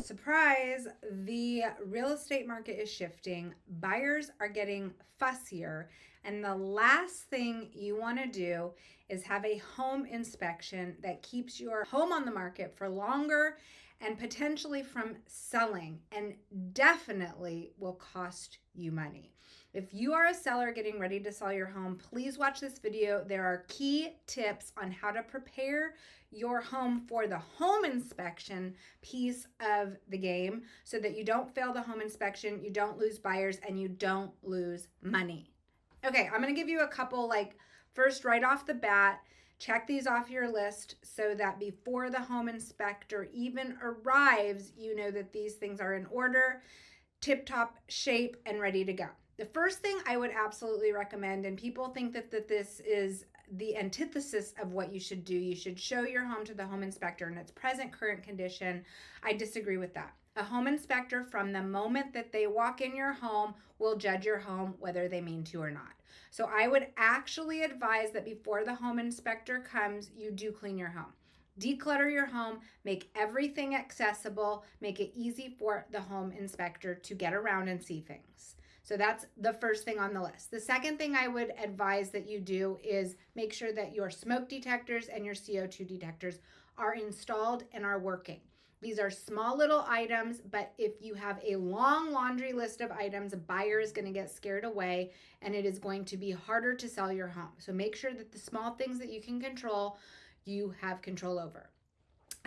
Surprise, the real estate market is shifting. Buyers are getting fussier. And the last thing you want to do is have a home inspection that keeps your home on the market for longer and potentially from selling, and definitely will cost you money. If you are a seller getting ready to sell your home, please watch this video. There are key tips on how to prepare your home for the home inspection piece of the game so that you don't fail the home inspection, you don't lose buyers, and you don't lose money. Okay, I'm going to give you a couple, first, right off the bat, check these off your list so that before the home inspector even arrives, you know that these things are in order, tip-top shape, and ready to go. The first thing I would absolutely recommend, and people think that this is the antithesis of what you should do. You should show your home to the home inspector in its present current condition. I disagree with that. A home inspector, from the moment that they walk in your home, will judge your home whether they mean to or not. So I would actually advise that before the home inspector comes, you do clean your home. Declutter your home, make everything accessible, make it easy for the home inspector to get around and see things. So that's the first thing on the list. The second thing I would advise that you do is make sure that your smoke detectors and your CO2 detectors are installed and are working. These are small little items, but if you have a long laundry list of items, a buyer is going to get scared away and it is going to be harder to sell your home. So make sure that the small things that you can control, you have control over.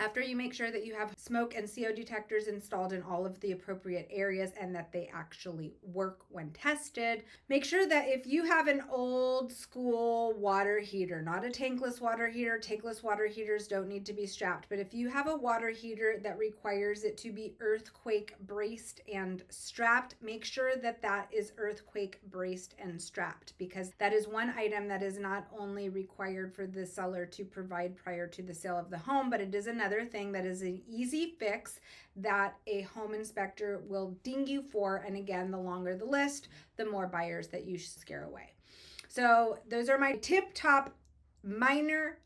After you make sure that you have smoke and CO detectors installed in all of the appropriate areas and that they actually work when tested, make sure that if you have an old school water heater, not a tankless water heater, tankless water heaters don't need to be strapped, but if you have a water heater that requires it to be earthquake braced and strapped, make sure that that is earthquake braced and strapped, because that is one item that is not only required for the seller to provide prior to the sale of the home, but it is another thing that is an easy fix that a home inspector will ding you for. And again, the longer the list, the more buyers that you scare away. So those are my tip-top minor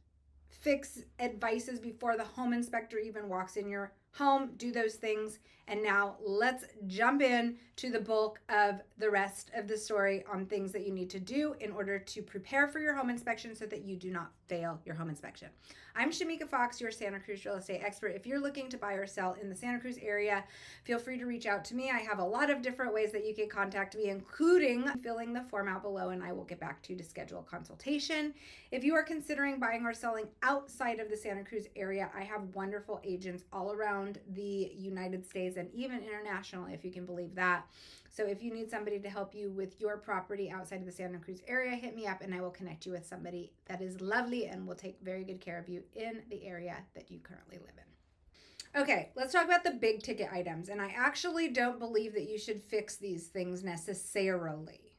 fix advices before the home inspector even walks in your home. Do those things. And now let's jump in to the bulk of the rest of the story on things that you need to do in order to prepare for your home inspection so that you do not fail your home inspection. I'm Shamika Fox, your Santa Cruz real estate expert. If you're looking to buy or sell in the Santa Cruz area, feel free to reach out to me. I have a lot of different ways that you can contact me, including filling the form out below, and I will get back to you to schedule a consultation. If you are considering buying or selling outside of the Santa Cruz area, I have wonderful agents all around the United States and even internationally, if you can believe that. So if you need somebody to help you with your property outside of the Santa Cruz area, hit me up and I will connect you with somebody that is lovely and will take very good care of you in the area that you currently live in. Okay, let's talk about the big ticket items. And I actually don't believe that you should fix these things necessarily.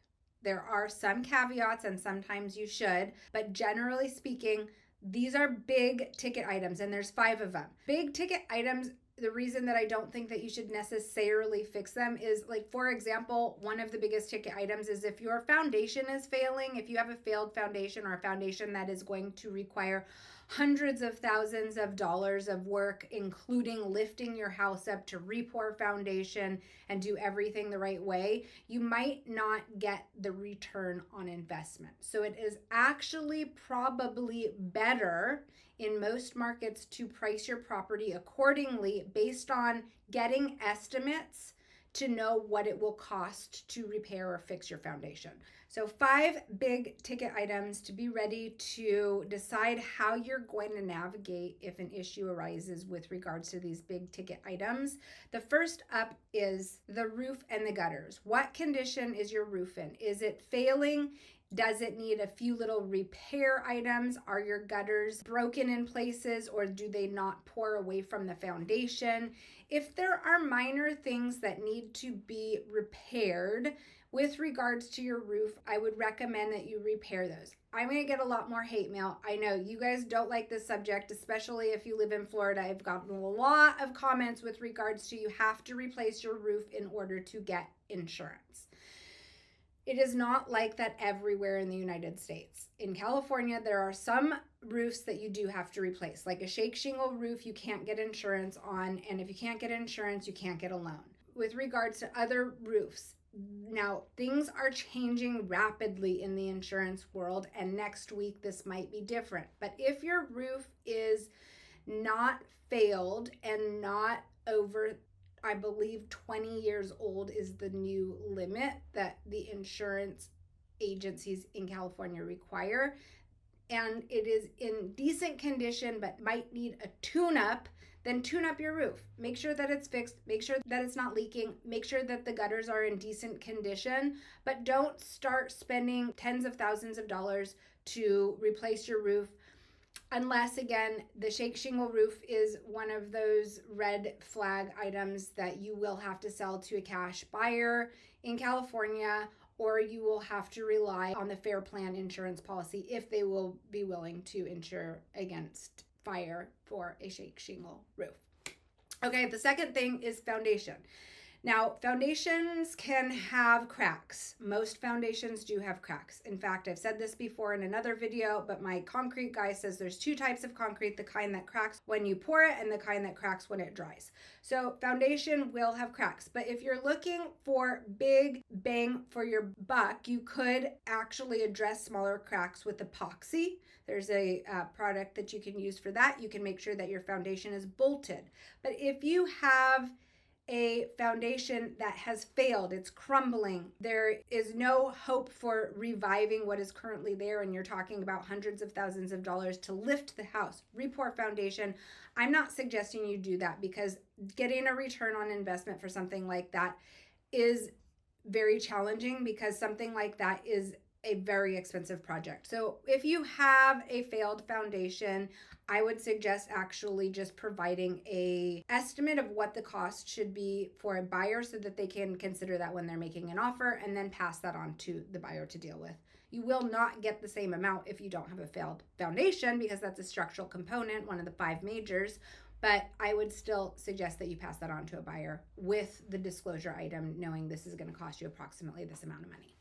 There are some caveats and sometimes you should, but generally speaking, these are big ticket items and there's 5 of them. Big ticket items, the reason that I don't think that you should necessarily fix them is, for example, one of the biggest ticket items is if your foundation is failing, if you have a failed foundation or a foundation that is going to require hundreds of thousands of dollars of work, including lifting your house up to re-pour foundation and do everything the right way, you might not get the return on investment. So it is actually probably better in most markets to price your property accordingly based on getting estimates to know what it will cost to repair or fix your foundation. So 5 big ticket items to be ready to decide how you're going to navigate if an issue arises with regards to these big ticket items. The first up is the roof and the gutters. What condition is your roof in? Is it failing? Does it need a few little repair items? Are your gutters broken in places or do they not pour away from the foundation? If there are minor things that need to be repaired with regards to your roof, I would recommend that you repair those. I'm going to get a lot more hate mail. I know you guys don't like this subject, especially if you live in Florida. I've gotten a lot of comments with regards to you have to replace your roof in order to get insurance. It is not like that everywhere in the United States. In California, there are some roofs that you do have to replace. Like a shake shingle roof, you can't get insurance on, and if you can't get insurance, you can't get a loan. With regards to other roofs, now things are changing rapidly in the insurance world, and next week this might be different. But if your roof is not failed and not over, I believe 20 years old is the new limit that the insurance agencies in California require, and it is in decent condition but might need a tune-up, then tune up your roof. Make sure that it's fixed, make sure that it's not leaking, make sure that the gutters are in decent condition, but don't start spending tens of thousands of dollars to replace your roof unless, again, the shake shingle roof is one of those red flag items that you will have to sell to a cash buyer in California, or you will have to rely on the Fair Plan insurance policy if they will be willing to insure against fire for a shake shingle roof. Okay, the second thing is foundation. Now, foundations can have cracks. Most foundations do have cracks. In fact, I've said this before in another video, but my concrete guy says there's two types of concrete, the kind that cracks when you pour it and the kind that cracks when it dries. So foundation will have cracks, but if you're looking for big bang for your buck, you could actually address smaller cracks with epoxy. There's a product that you can use for that. You can make sure that your foundation is bolted. But if you have a foundation that has failed, it's crumbling, there is no hope for reviving what is currently there, and you're talking about hundreds of thousands of dollars to lift the house, repour foundation, I'm not suggesting you do that, because getting a return on investment for something like that is very challenging, because something like that is a very expensive project. So if you have a failed foundation, I would suggest actually just providing a estimate of what the cost should be for a buyer so that they can consider that when they're making an offer, and then pass that on to the buyer to deal with. You will not get the same amount if you don't have a failed foundation, because that's a structural component, one of the 5 majors, but I would still suggest that you pass that on to a buyer with the disclosure item, knowing this is going to cost you approximately this amount of money.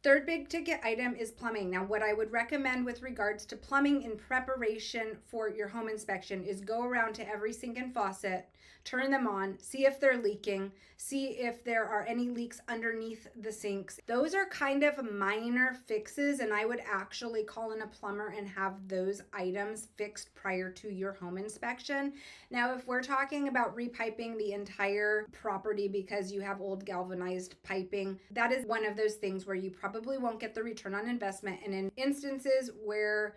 Third big ticket item is plumbing. Now, what I would recommend with regards to plumbing in preparation for your home inspection is go around to every sink and faucet, turn them on, see if they're leaking, see if there are any leaks underneath the sinks. Those are kind of minor fixes, and I would actually call in a plumber and have those items fixed prior to your home inspection. Now, if we're talking about repiping the entire property because you have old galvanized piping, that is one of those things where you probably won't get the return on investment. And in instances where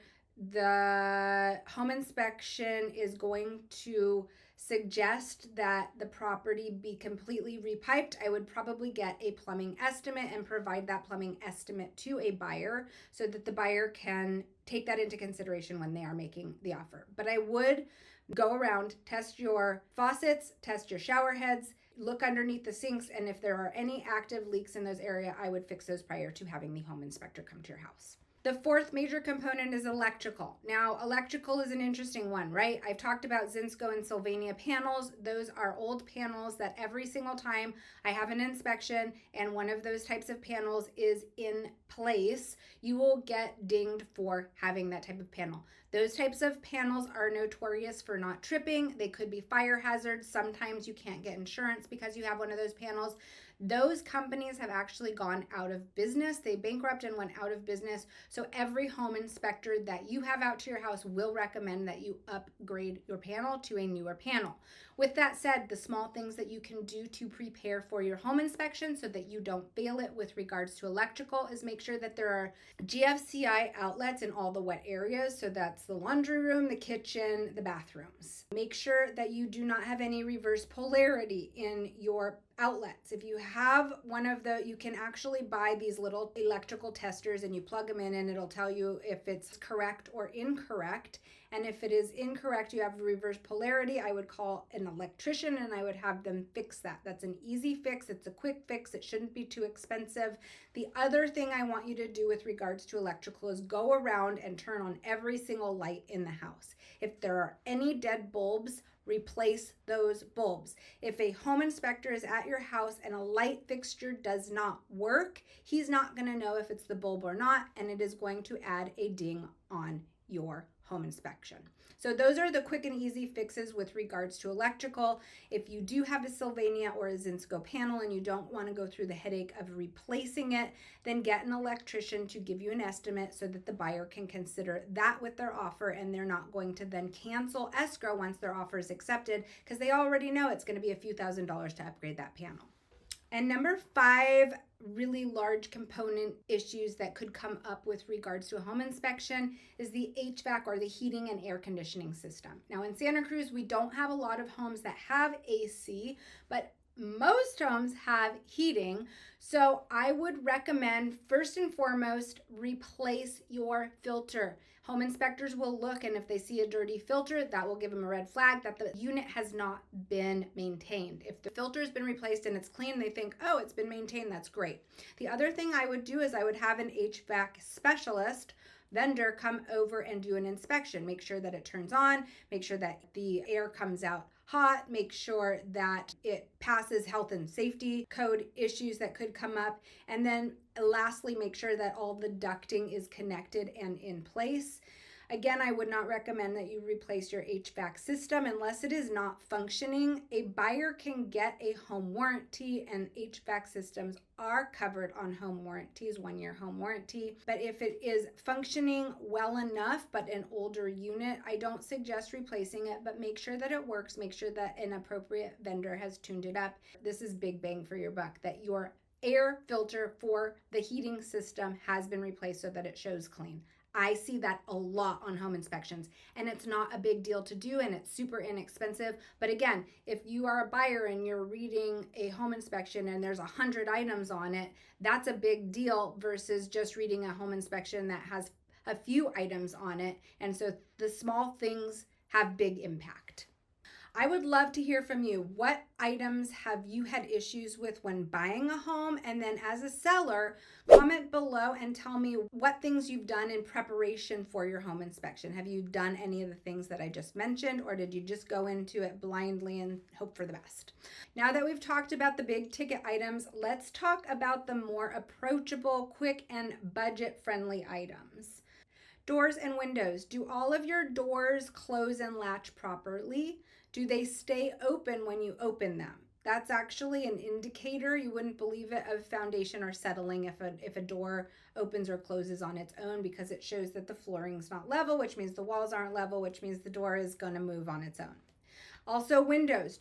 the home inspection is going to suggest that the property be completely repiped, I would probably get a plumbing estimate and provide that plumbing estimate to a buyer so that the buyer can take that into consideration when they are making the offer. But I would go around, test your faucets, test your shower heads, look underneath the sinks, and if there are any active leaks in those areas, I would fix those prior to having the home inspector come to your house. The fourth major component is electrical. Now, electrical is an interesting one, right? I've talked about Zinsco and Sylvania panels. Those are old panels that every single time I have an inspection and one of those types of panels is in place, you will get dinged for having that type of panel. Those types of panels are notorious for not tripping. They could be fire hazards. Sometimes you can't get insurance because you have one of those panels. Those companies have actually gone out of business. They bankrupted and went out of business. So every home inspector that you have out to your house will recommend that you upgrade your panel to a newer panel. With that said, the small things that you can do to prepare for your home inspection so that you don't fail it with regards to electrical is make sure that there are GFCI outlets in all the wet areas. So that's the laundry room, the kitchen, the bathrooms. Make sure that you do not have any reverse polarity in your outlets. If you have one of the, you can actually buy these little electrical testers and you plug them in and it'll tell you if it's correct or incorrect. And if it is incorrect, you have reverse polarity, I would call an electrician and I would have them fix that. That's an easy fix. It's a quick fix. It shouldn't be too expensive. The other thing I want you to do with regards to electrical is go around and turn on every single light in the house. If there are any dead bulbs, replace those bulbs. If a home inspector is at your house and a light fixture does not work, he's not going to know if it's the bulb or not, and it is going to add a ding on your home inspection. So those are the quick and easy fixes with regards to electrical. If you do have a Sylvania or a Zinsco panel and you don't want to go through the headache of replacing it, then get an electrician to give you an estimate so that the buyer can consider that with their offer, and they're not going to then cancel escrow once their offer is accepted because they already know it's going to be a few $1,000s to upgrade that panel. And number 5, really large component issues that could come up with regards to a home inspection is the HVAC, or the heating and air conditioning system. Now in Santa Cruz, we don't have a lot of homes that have AC, but most homes have heating. So I would recommend, first and foremost, replace your filter. Home inspectors will look, and if they see a dirty filter, that will give them a red flag that the unit has not been maintained. If the filter has been replaced and it's clean, they think, oh, it's been maintained, that's great. The other thing I would do is I would have an HVAC specialist vendor come over and do an inspection. Make sure that it turns on, make sure that the air comes out hot, make sure that it passes health and safety code issues that could come up, and then lastly, make sure that all the ducting is connected and in place. Again, I would not recommend that you replace your HVAC system unless it is not functioning. A buyer can get a home warranty, and HVAC systems are covered on home warranties, 1-year home warranty. But if it is functioning well enough, but an older unit, I don't suggest replacing it, but make sure that it works. Make sure that an appropriate vendor has tuned it up. This is big bang for your buck, that your air filter for the heating system has been replaced so that it shows clean. I see that a lot on home inspections, and it's not a big deal to do, and it's super inexpensive. But again, if you are a buyer and you're reading a home inspection and there's 100 items on it, that's a big deal versus just reading a home inspection that has a few items on it. And so the small things have big impact. I would love to hear from you. What items have you had issues with when buying a home? And then as a seller, comment below and tell me what things you've done in preparation for your home inspection. Have you done any of the things that I just mentioned, or did you just go into it blindly and hope for the best? Now that we've talked about the big ticket items, let's talk about the more approachable, quick, and budget-friendly items. Doors and windows. Do all of your doors close and latch properly? Do they stay open when you open them? That's actually an indicator, you wouldn't believe it, of foundation or settling if a door opens or closes on its own, because it shows that the flooring's not level, which means the walls aren't level, which means the door is going to move on its own. Also windows.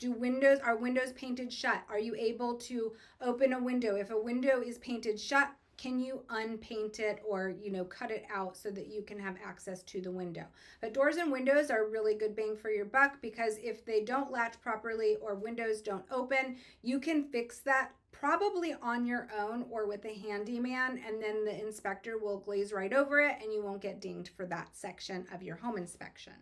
Are windows painted shut? Are you able to open a window? If a window is painted shut, can you unpaint it or, cut it out so that you can have access to the window? But doors and windows are really good bang for your buck, because if they don't latch properly or windows don't open, you can fix that probably on your own or with a handyman, and then the inspector will glaze right over it and you won't get dinged for that section of your home inspection.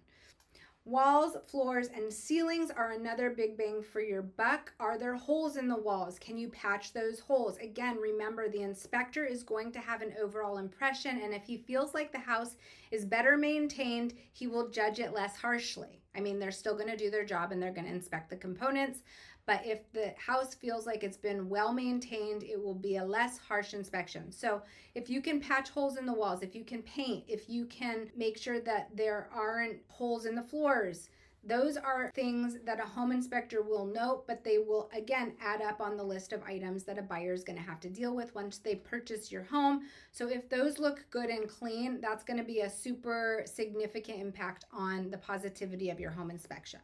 Walls, floors, and ceilings are another big bang for your buck. Are there holes in the walls? Can you patch those holes? Again, remember, the inspector is going to have an overall impression, and if he feels like the house is better maintained, he will judge it less harshly. I mean, they're still going to do their job and they're going to inspect the components, but if the house feels like it's been well maintained, it will be a less harsh inspection. So if you can patch holes in the walls, if you can paint, if you can make sure that there aren't holes in the floors, those are things that a home inspector will note, but they will, again, add up on the list of items that a buyer is going to have to deal with once they purchase your home. So if those look good and clean, that's going to be a super significant impact on the positivity of your home inspection.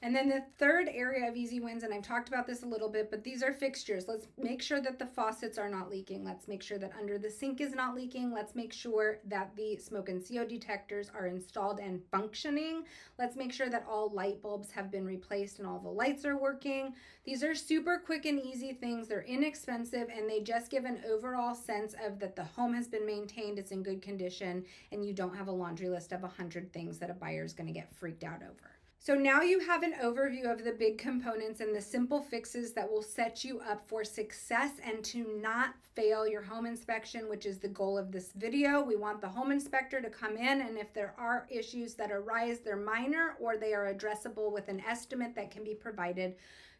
And then the third area of easy wins, and I've talked about this a little bit, but these are fixtures. Let's make sure that the faucets are not leaking. Let's make sure that under the sink is not leaking. Let's make sure that the smoke and CO detectors are installed and functioning. Let's make sure that all light bulbs have been replaced and all the lights are working. These are super quick and easy things. They're inexpensive, and they just give an overall sense of that the home has been maintained, it's in good condition, and you don't have a laundry list of 100 things that a buyer is going to get freaked out over. So now you have an overview of the big components and the simple fixes that will set you up for success and to not fail your home inspection, which is the goal of this video. We want the home inspector to come in, and if there are issues that arise, they're minor or they are addressable with an estimate that can be provided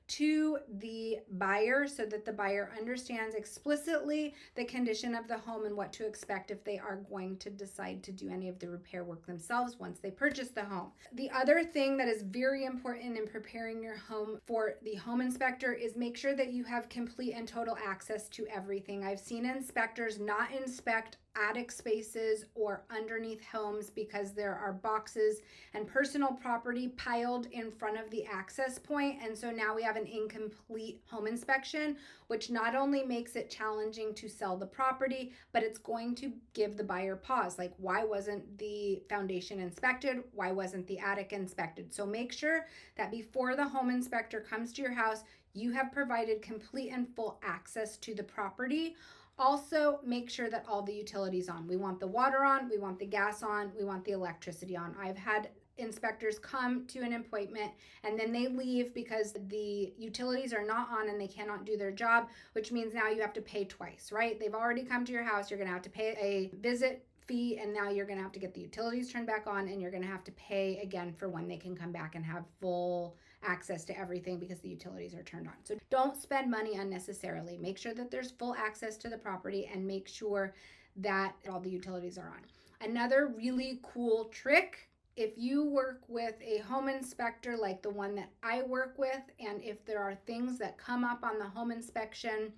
to the buyer so that the buyer understands explicitly the condition of the home and what to expect if they are going to decide to do any of the repair work themselves once they purchase the home. The other thing that is very important in preparing your home for the home inspector is make sure that you have complete and total access to everything. I've seen inspectors not inspect attic spaces or underneath homes because there are boxes and personal property piled in front of the access point, and so now we have an incomplete home inspection, which not only makes it challenging to sell the property, but it's going to give the buyer pause, like why wasn't the foundation inspected, why wasn't the attic inspected? So make sure that before the home inspector comes to your house, you have provided complete and full access to the property. Also, make sure that all the utilities on. We want the water on, we want the gas on, we want the electricity on. I've had inspectors come to an appointment and then they leave because the utilities are not on and they cannot do their job, which means now you have to pay twice, right? They've already come to your house, you're gonna have to pay a visit fee, and now you're gonna have to get the utilities turned back on, and you're gonna have to pay again for when they can come back and have full access to everything because the utilities are turned on. So don't spend money unnecessarily. Make sure that there's full access to the property and make sure that all the utilities are on. Another really cool trick, if you work with a home inspector like the one that I work with, and if there are things that come up on the home inspection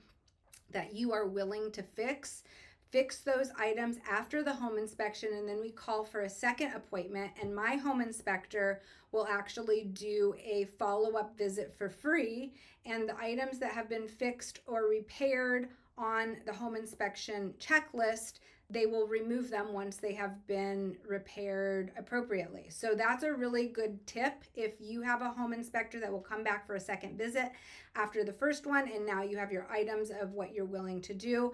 that you are willing to fix those items after the home inspection, and then we call for a second appointment, and my home inspector will actually do a follow-up visit for free, and the items that have been fixed or repaired on the home inspection checklist, they will remove them once they have been repaired appropriately. So that's a really good tip. If you have a home inspector that will come back for a second visit after the first one, and now you have your items of what you're willing to do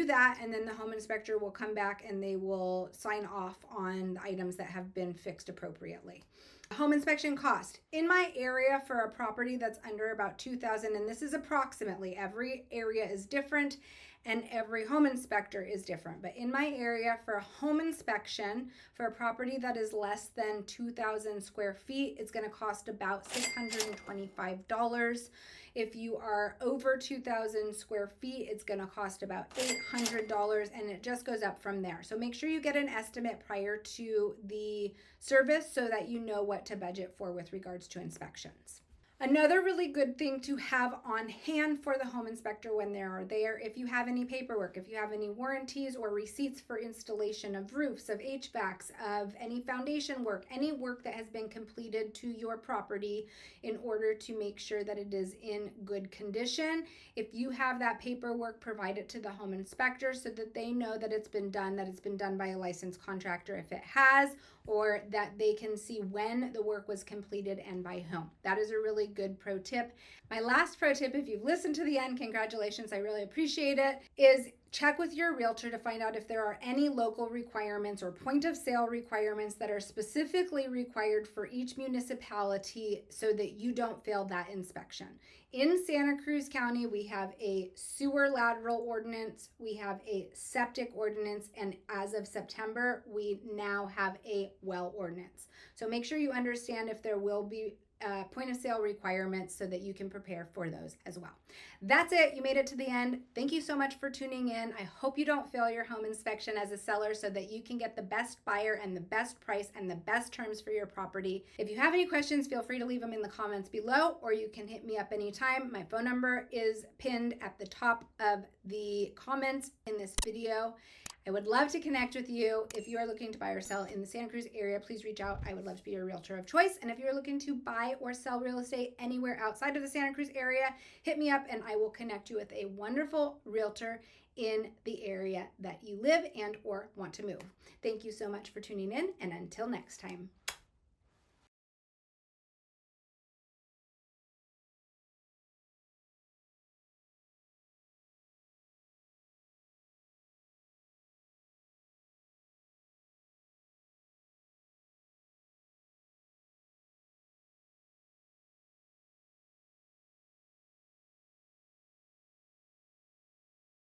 that, and then the home inspector will come back and they will sign off on the items that have been fixed appropriately. Home inspection cost. In my area for a property that's under about $2,000, and this is approximately, every area is different and every home inspector is different, but in my area for a home inspection for a property that is less than 2,000 square feet, it's going to cost about $625. If you are over 2,000 square feet, it's going to cost about $800, and it just goes up from there. So make sure you get an estimate prior to the service so that you know what to budget for with regards to inspections. Another really good thing to have on hand for the home inspector when they are there, if you have any paperwork, if you have any warranties or receipts for installation of roofs, of HVACs, of any foundation work, any work that has been completed to your property in order to make sure that it is in good condition. If you have that paperwork, provide it to the home inspector so that they know that it's been done by a licensed contractor if it has, or that they can see when the work was completed and by whom. That is a really good pro tip. My last pro tip, if you've listened to the end, congratulations, I really appreciate it, is check with your realtor to find out if there are any local requirements or point of sale requirements that are specifically required for each municipality so that you don't fail that inspection. In Santa Cruz County, we have a sewer lateral ordinance, we have a septic ordinance, and as of September, we now have a well ordinance. So make sure you understand if there will be point of sale requirements so that you can prepare for those as well. That's it. You made it to the end. Thank you so much for tuning in. I hope you don't fail your home inspection as a seller so that you can get the best buyer and the best price and the best terms for your property. If you have any questions, feel free to leave them in the comments below, or you can hit me up anytime. My phone number is pinned at the top of the comments in this video. I would love to connect with you. If you are looking to buy or sell in the Santa Cruz area, please reach out. I would love to be your realtor of choice. And if you're looking to buy or sell real estate anywhere outside of the Santa Cruz area, hit me up and I will connect you with a wonderful realtor in the area that you live and or want to move. Thank you so much for tuning in, and until next time.